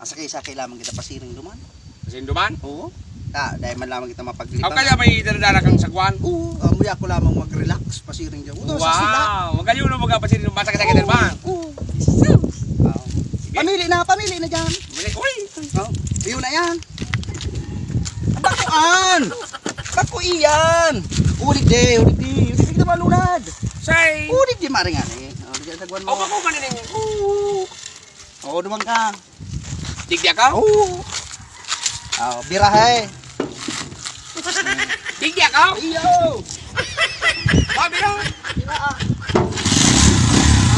Sakay lamang kita pasiring duman. Pasiring duman? Oo. Dahil man lamang kita mapaglibang. Kaya may daradara kang sagwan? Oo. Muya ko lamang mag-relax pasiring dyan. Wow! Magayon mo pasiring duman. Masakit ka ba? Oo. Pamili na dyan. Uy! Ayun na yan. Bakuan! Bakuiyan! Ulit di kita malunad. Say! Ulit di maringan eh. Sagwan mo. O bako manining. Oo, naman ka. Digya ka? Oo. Birahe. Digya ka? Iyo! Bira! Bira.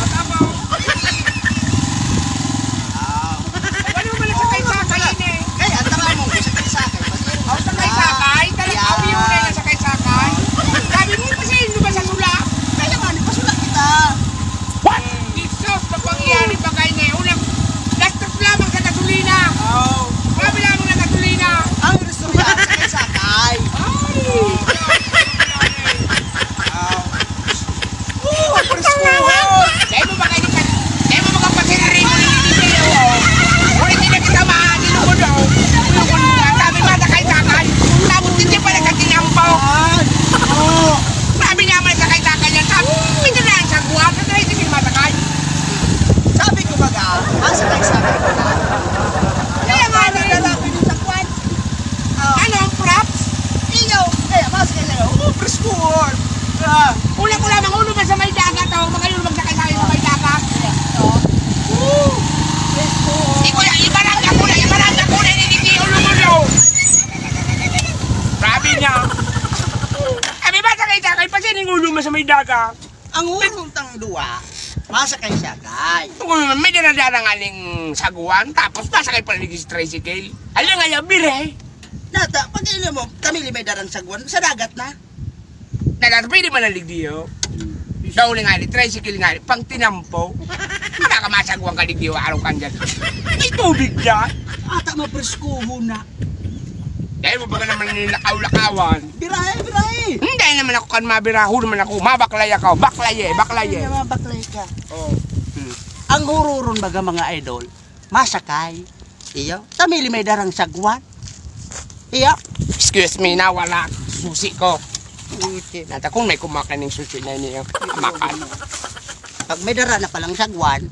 Tabaw! Ano mo lang sakay-sakay eh? Kaya, ang tanga mo, sakay-sakay. Sakay-sakay? Talagang yun na sakay-sakay? Sabi mo kasi hindi ba sa sula? Kaya nga, pasula kita. What? Jesus, mapangyari pa kayo na yun. Gastos lamang sa gasolina. Grabe lamang na gasolina. Ang restorya, sakay-sakay. Dahil mo ba kayo dahil mo magkapasirari mo ng hindi o hindi na kita mahalin mo sabi ba sakay-sakay tapos hindi pa nagkatinampaw sabi niya may sakay-sakay yan sabi hindi na ang sagwa kasi hindi masakay Sabi ko baga, sakay-sakay ko na. kaya nga nalalaki yung sagwan ano ang props? Iyo, kaya masakay na yun. Preschool. Una ko lamang ulo ba sa may dagat o magayon magsakay-sakay sa may dagat ibarangga ko na hindi ulo-ulo sabi niya sabi ba sakay-sakay pa siya ulo mo sa may dagat Ang ulong tang duwa, masakay-sakay. may daradara nga ning saguan tapos masakay pa rin sa tricycle alam nga yung bire Nata, pag ilo mo, tamili may darang sagwan, sa dagat na. dagat pwede man naligdiyo sa uli nga ni tricycle nga ni pang tinampo para ka masagwan ka ligdiyo araw kan dyan may tubig dyan Ata mapreskuho na. dahil mo ba ka naman nilakaw-lakawan Birahe. hindi naman ako kan mabiraho naman ako mabaklay ako baklaye Baklay ka. Ang hururon baga mga idol, masakay. Iyo, tamili may darang sagwan. Iyo. excuse me na wala susi ko nata kung may kumakain ng susi na niya makan Pag may dara na palang sagwan,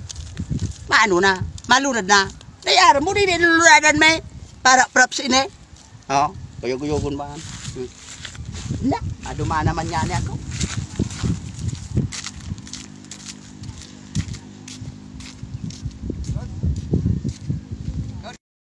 malunad na. Nayara mo din nilulunadan may para props ini. Kuyog-kuyogon ba? Na, maduma naman yan ako.